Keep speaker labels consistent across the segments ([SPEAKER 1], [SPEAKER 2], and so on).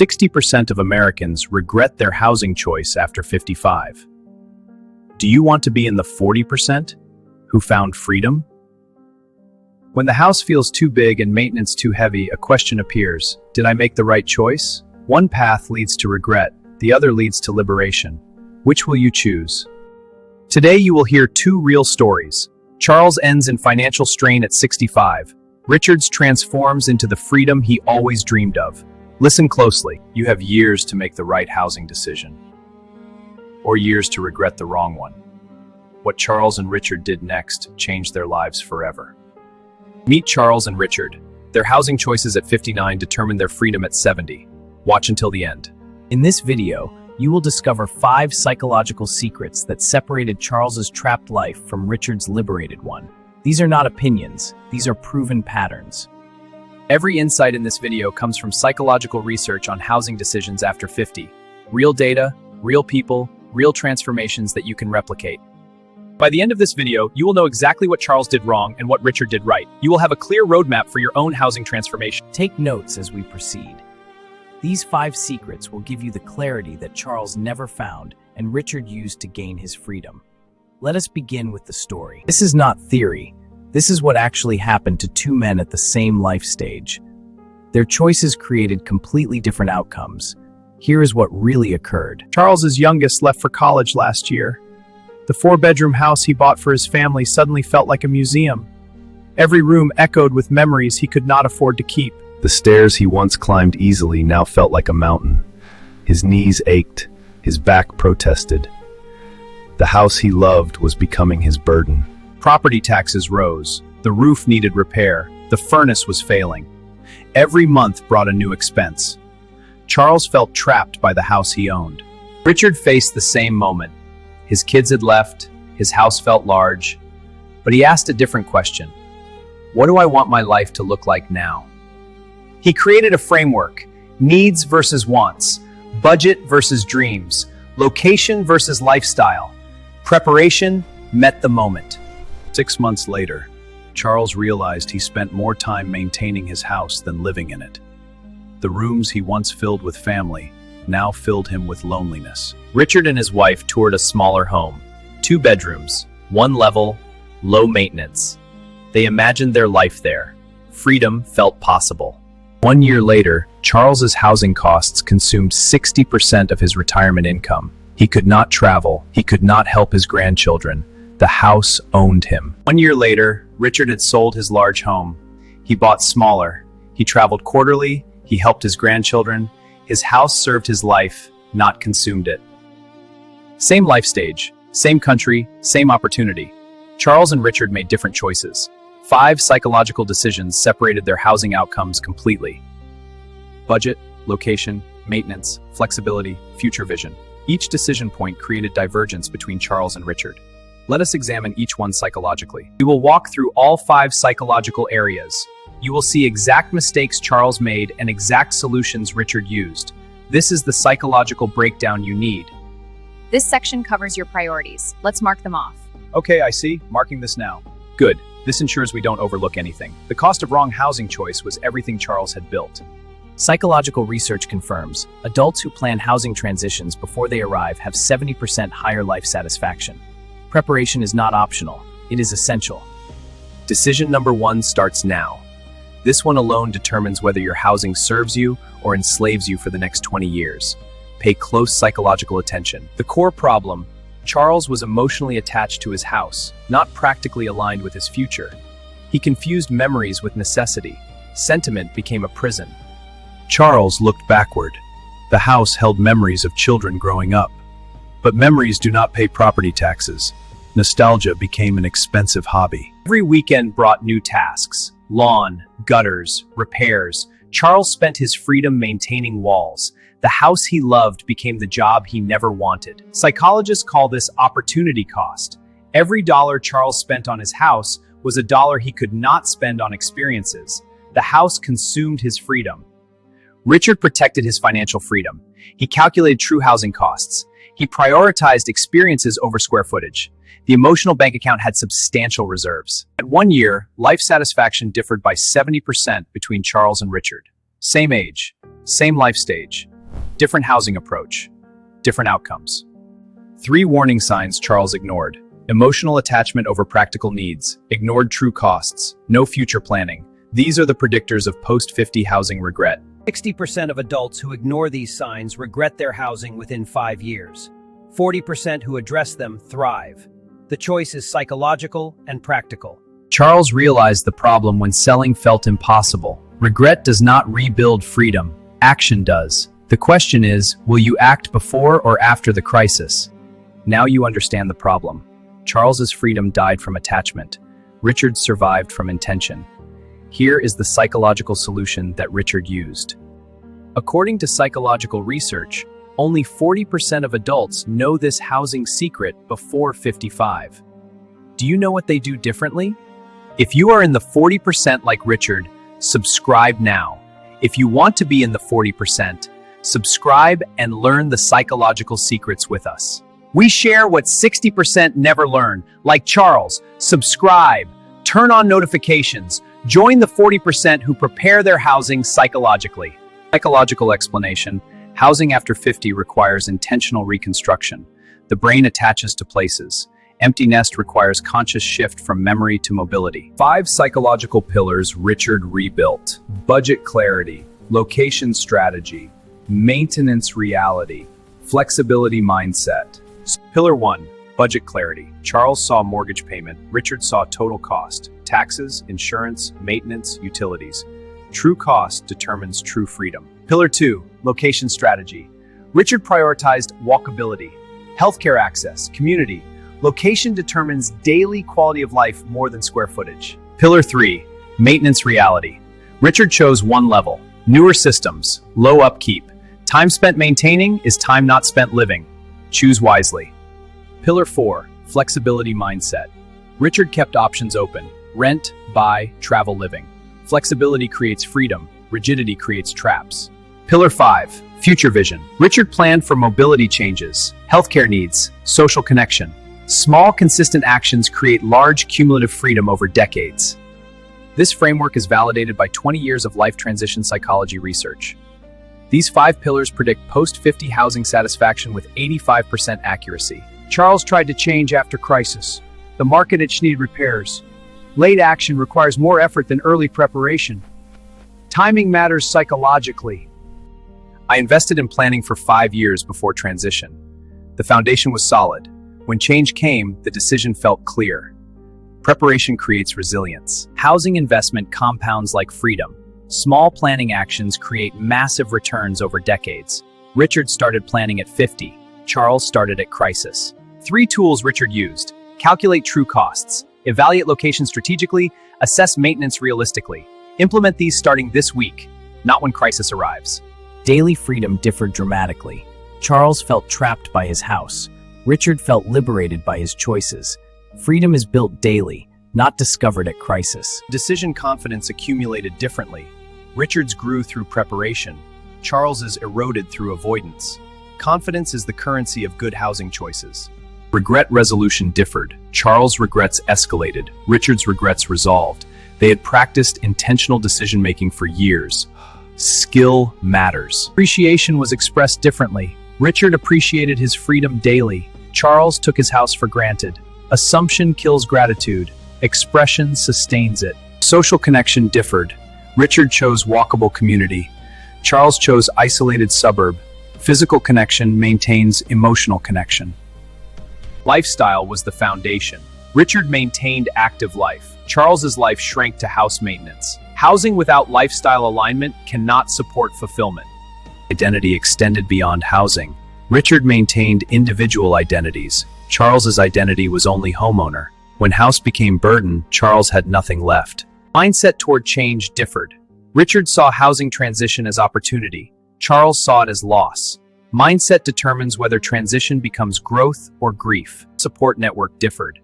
[SPEAKER 1] 60% of Americans regret their housing choice after 55. Do you want to be in the 40% who found freedom? When the house feels too big and maintenance too heavy, a question appears. Did I make the right choice? One path leads to regret, the other leads to liberation. Which will you choose? Today you will hear two real stories. Charles ends in financial strain at 65. Richard's transforms into the freedom he always dreamed of. Listen closely. You have years to make the right housing decision, or years to regret the wrong one. What Charles and Richard did next changed their lives forever. Meet Charles and Richard. Their housing choices at 59 determined their freedom at 70. Watch until the end.
[SPEAKER 2] In this video, you will discover 5 psychological secrets that separated Charles's trapped life from Richard's liberated one. These are not opinions, these are proven patterns.
[SPEAKER 1] Every insight in this video comes from psychological research on housing decisions after 50. Real data, real people, real transformations that you can replicate. By the end of this video, you will know exactly what Charles did wrong and what Richard did right. You will have a clear roadmap for your own housing transformation.
[SPEAKER 2] Take notes as we proceed. These 5 secrets will give you the clarity that Charles never found and Richard used to gain his freedom. Let us begin with the story. This is not theory. This is what actually happened to 2 men at the same life stage. Their choices created completely different outcomes. Here is what really occurred.
[SPEAKER 1] Charles's youngest left for college last year. The 4-bedroom house he bought for his family suddenly felt like a museum. Every room echoed with memories he could not afford to keep. The stairs he once climbed easily now felt like a mountain. His knees ached, his back protested. The house he loved was becoming his burden. Property taxes rose, the roof needed repair, the furnace was failing. Every month brought a new expense. Charles felt trapped by the house he owned. Richard faced the same moment. His kids had left, his house felt large, but he asked a different question. What do I want my life to look like now? He created a framework: needs versus wants, budget versus dreams, location versus lifestyle. Preparation met the moment. 6 months later, Charles realized he spent more time maintaining his house than living in it. The rooms he once filled with family now filled him with loneliness. Richard and his wife toured a smaller home, 2 bedrooms, 1 level, low maintenance. They imagined their life there. Freedom felt possible. 1 year later, Charles's housing costs consumed 60% of his retirement income. He could not travel. He could not help his grandchildren. The house owned him. 1 year later, Richard had sold his large home. He bought smaller. He traveled quarterly. He helped his grandchildren. His house served his life, not consumed it. Same life stage, same country, same opportunity. Charles and Richard made different choices. 5 psychological decisions separated their housing outcomes completely. Budget, location, maintenance, flexibility, future vision. Each decision point created divergence between Charles and Richard. Let us examine each one psychologically. We will walk through all 5 psychological areas. You will see exact mistakes Charles made and exact solutions Richard used. This is the psychological breakdown you need.
[SPEAKER 3] This section covers your priorities. Let's mark them off.
[SPEAKER 1] Okay, I see. Marking this now. Good. This ensures we don't overlook anything. The cost of wrong housing choice was everything Charles had built.
[SPEAKER 2] Psychological research confirms adults who plan housing transitions before they arrive have 70% higher life satisfaction. Preparation is not optional, it is essential.
[SPEAKER 1] Decision number 1 starts now. This one alone determines whether your housing serves you or enslaves you for the next 20 years. Pay close psychological attention. The core problem: Charles was emotionally attached to his house, not practically aligned with his future. He confused memories with necessity. Sentiment became a prison. Charles looked backward. The house held memories of children growing up. But memories do not pay property taxes. Nostalgia became an expensive hobby. Every weekend brought new tasks: lawn, gutters, repairs. Charles spent his freedom maintaining walls. The house he loved became the job he never wanted. Psychologists call this opportunity cost. Every dollar Charles spent on his house was a dollar he could not spend on experiences. The house consumed his freedom. Richard protected his financial freedom. He calculated true housing costs. He prioritized experiences over square footage. The emotional bank account had substantial reserves. At 1 year, life satisfaction differed by 70% between Charles and Richard. Same age, same life stage, Different housing approach, different outcomes. 3 warning signs Charles ignored. Emotional attachment over practical needs, ignored true costs, no future planning. These are the predictors of post-50 housing regret.
[SPEAKER 4] 60% of adults who ignore these signs regret their housing within 5 years. 40% who address them thrive. The choice is psychological and practical.
[SPEAKER 2] Charles realized the problem when selling felt impossible. Regret does not rebuild freedom, action does. The question is, will you act before or after the crisis? Now you understand the problem. Charles's freedom died from attachment. Richard survived from intention. Here is the psychological solution that Richard used. According to psychological research, only 40% of adults know this housing secret before 55. Do you know what they do differently? If you are in the 40% like Richard, subscribe now. If you want to be in the 40%, subscribe and learn the psychological secrets with us. We share what 60% never learn, like Charles. Subscribe, turn on notifications, join the 40% who prepare their housing psychologically. Psychological explanation: housing after 50 requires intentional reconstruction. The brain attaches to places. Empty nest requires conscious shift from memory to mobility. 5 psychological pillars Richard rebuilt: budget clarity, location strategy, maintenance reality, flexibility mindset. Pillar 1, budget clarity. Charles saw mortgage payment. Richard saw total cost, taxes, insurance, maintenance, utilities. True cost determines true freedom. Pillar 2, location strategy. Richard prioritized walkability, healthcare access, community. Location determines daily quality of life more than square footage. Pillar 3, maintenance reality. Richard chose one level, newer systems, low upkeep. Time spent maintaining is time not spent living. Choose wisely. Pillar 4, flexibility mindset. Richard kept options open: rent, buy, travel, living. Flexibility creates freedom, rigidity creates traps. Pillar 5, future vision. Richard planned for mobility changes, healthcare needs, social connection. Small, consistent actions create large, cumulative freedom over decades. This framework is validated by 20 years of life transition psychology research. These 5 pillars predict post-50 housing satisfaction with 85% accuracy. Charles tried to change after crisis. The market itch needed repairs. Late action requires more effort than early preparation. Timing matters psychologically. I invested in planning for 5 years before transition. The foundation was solid. When change came, the decision felt clear. Preparation creates resilience. Housing investment compounds like freedom. Small planning actions create massive returns over decades. Richard started planning at 50. Charles started at crisis. 3 tools Richard used: calculate true costs, evaluate location strategically, assess maintenance realistically. Implement these starting this week, not when crisis arrives. Daily freedom differed dramatically. Charles felt trapped by his house. Richard felt liberated by his choices. Freedom is built daily, not discovered at crisis. Decision confidence accumulated differently. Richard's grew through preparation. Charles's eroded through avoidance. Confidence is the currency of good housing choices. Regret resolution differed. Charles' regrets escalated. Richard's regrets resolved. They had practiced intentional decision-making for years. Skill matters. Appreciation was expressed differently. Richard appreciated his freedom daily. Charles took his house for granted. Assumption kills gratitude. Expression sustains it. Social connection differed. Richard chose walkable community. Charles chose isolated suburb. Physical connection maintains emotional connection. Lifestyle was the foundation. Richard maintained active life. Charles's life shrank to house maintenance. Housing without lifestyle alignment cannot support fulfillment. Identity extended beyond housing. Richard maintained individual identities. Charles's identity was only homeowner. When house became burden, Charles had nothing left. Mindset toward change differed. Richard saw housing transition as opportunity. Charles saw it as loss. Mindset determines whether transition becomes growth or grief. Support network differed.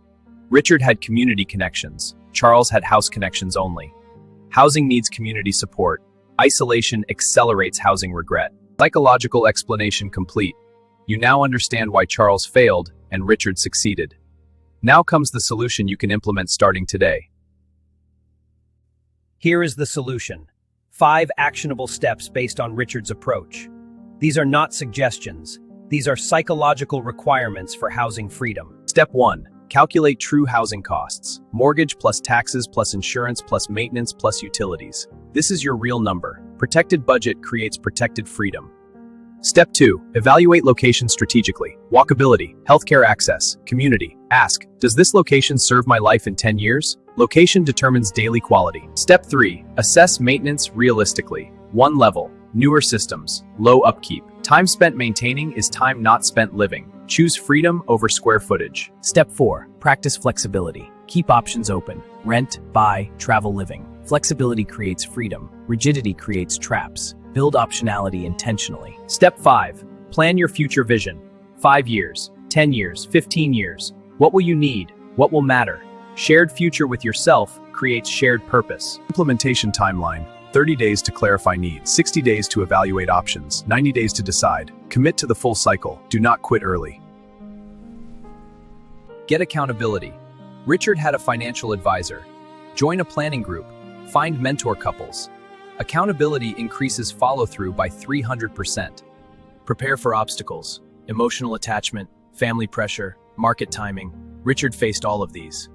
[SPEAKER 2] Richard had community connections. Charles had house connections only. Housing needs community support. Isolation accelerates housing regret. Psychological explanation complete. You now understand why Charles failed and Richard succeeded. Now comes the solution you can implement starting today.
[SPEAKER 4] Here is the solution. 5 actionable steps based on Richard's approach. These are not suggestions. These are psychological requirements for housing freedom.
[SPEAKER 1] Step 1. Calculate true housing costs. Mortgage plus taxes plus insurance plus maintenance plus utilities. This is your real number. Protected budget creates protected freedom. Step 2. Evaluate location strategically. Walkability, healthcare access, community. Ask, does this location serve my life in 10 years? Location determines daily quality. Step 3. Assess maintenance realistically. 1 level. Newer systems. Low upkeep. Time spent maintaining is time not spent living. Choose freedom over square footage.
[SPEAKER 2] Step 4. Practice flexibility. Keep options open. Rent, buy, travel living. Flexibility creates freedom. Rigidity creates traps. Build optionality intentionally.
[SPEAKER 1] Step 5. Plan your future vision. 5 years, 10 years, 15 years. What will you need? What will matter? Shared future with yourself creates shared purpose. Implementation timeline. 30 days to clarify needs, 60 days to evaluate options, 90 days to decide. Commit to the full cycle. Do not quit early. Get accountability. Richard had a financial advisor. Join a planning group. Find mentor couples. Accountability increases follow-through by 300%. Prepare for obstacles. Emotional attachment, family pressure, market timing. Richard faced all of these.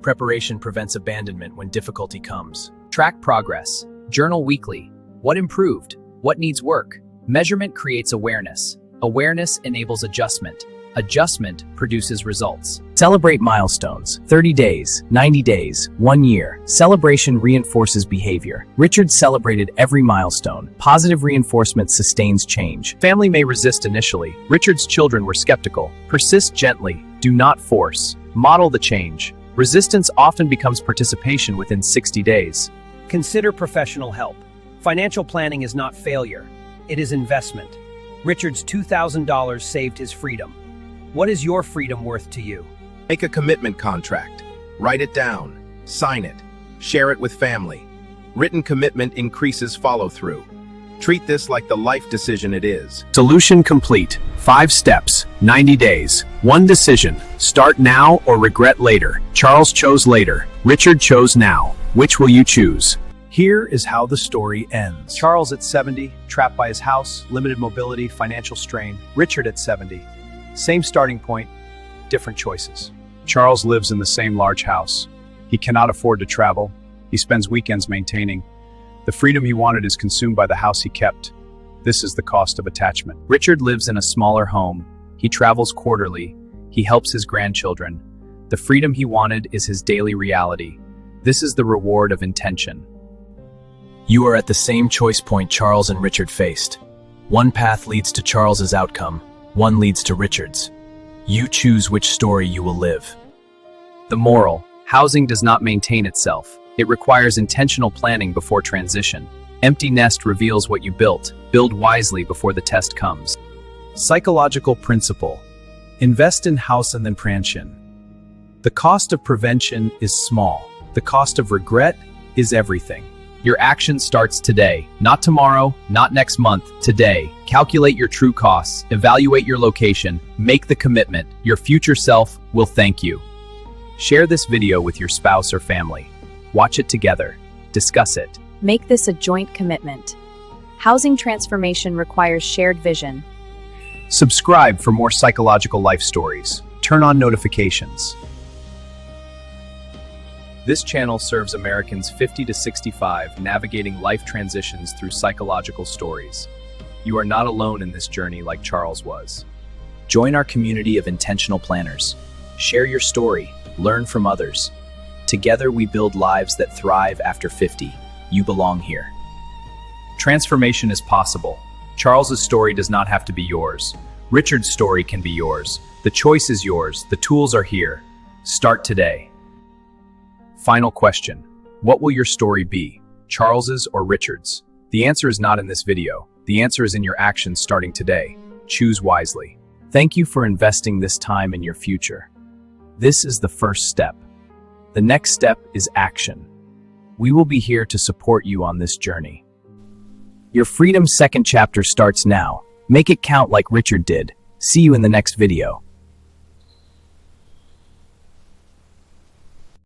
[SPEAKER 1] Preparation prevents abandonment when difficulty comes. Track progress. Journal weekly. What improved? What needs work? Measurement creates awareness. Awareness enables adjustment. Adjustment produces results.
[SPEAKER 2] Celebrate milestones. 30 days, 90 days, 1 year. Celebration reinforces behavior. Richard celebrated every milestone. Positive reinforcement sustains change.
[SPEAKER 1] Family may resist initially. Richard's children were skeptical. Persist gently. Do not force. Model the change. Resistance often becomes participation within 60 days.
[SPEAKER 4] Consider professional help. Financial planning is not failure. It is investment. Richard's $2,000 saved his freedom. What is your freedom worth to you?
[SPEAKER 5] Make a commitment contract. Write it down. Sign it. Share it with family. Written commitment increases follow-through. Treat this like the life decision it is.
[SPEAKER 1] Solution complete. 5 steps. 90 days. 1 decision. Start now or regret later. Charles chose later. Richard chose now. Which will you choose? Here is how the story ends. Charles at 70, trapped by his house, limited mobility, financial strain. Richard at 70. Same starting point, different choices. Charles lives in the same large house. He cannot afford to travel. He spends weekends maintaining. The freedom he wanted is consumed by the house he kept. This is the cost of attachment. Richard lives in a smaller home. He travels quarterly. He helps his grandchildren. The freedom he wanted is his daily reality. This is the reward of intention.
[SPEAKER 2] You are at the same choice point Charles and Richard faced. One path leads to Charles's outcome. One leads to Richard's. You choose which story you will live.
[SPEAKER 1] The moral: housing does not maintain itself. It requires intentional planning before transition. Empty nest reveals what you built. Build wisely before the test comes. Psychological principle: invest in house and then prevention. The cost of prevention is small. The cost of regret is everything. Your action starts today, not tomorrow, not next month, today. Calculate your true costs, evaluate your location, make the commitment. Your future self will thank you. Share this video with your spouse or family. Watch it together. Discuss it.
[SPEAKER 3] Make this a joint commitment. Housing transformation requires shared vision.
[SPEAKER 1] Subscribe for more psychological life stories. Turn on notifications. This channel serves Americans 50 to 65 navigating life transitions through psychological stories. You are not alone in this journey like Charles was. Join our community of intentional planners. Share your story, learn from others. Together we build lives that thrive after 50. You belong here. Transformation is possible. Charles's story does not have to be yours. Richard's story can be yours. The choice is yours. The tools are here. Start today. Final question. What will your story be? Charles's or Richard's? The answer is not in this video. The answer is in your actions starting today. Choose wisely. Thank you for investing this time in your future. This is the first step. The next step is action. We will be here to support you on this journey. Your freedom's second chapter starts now. Make it count like Richard did. See you in the next video.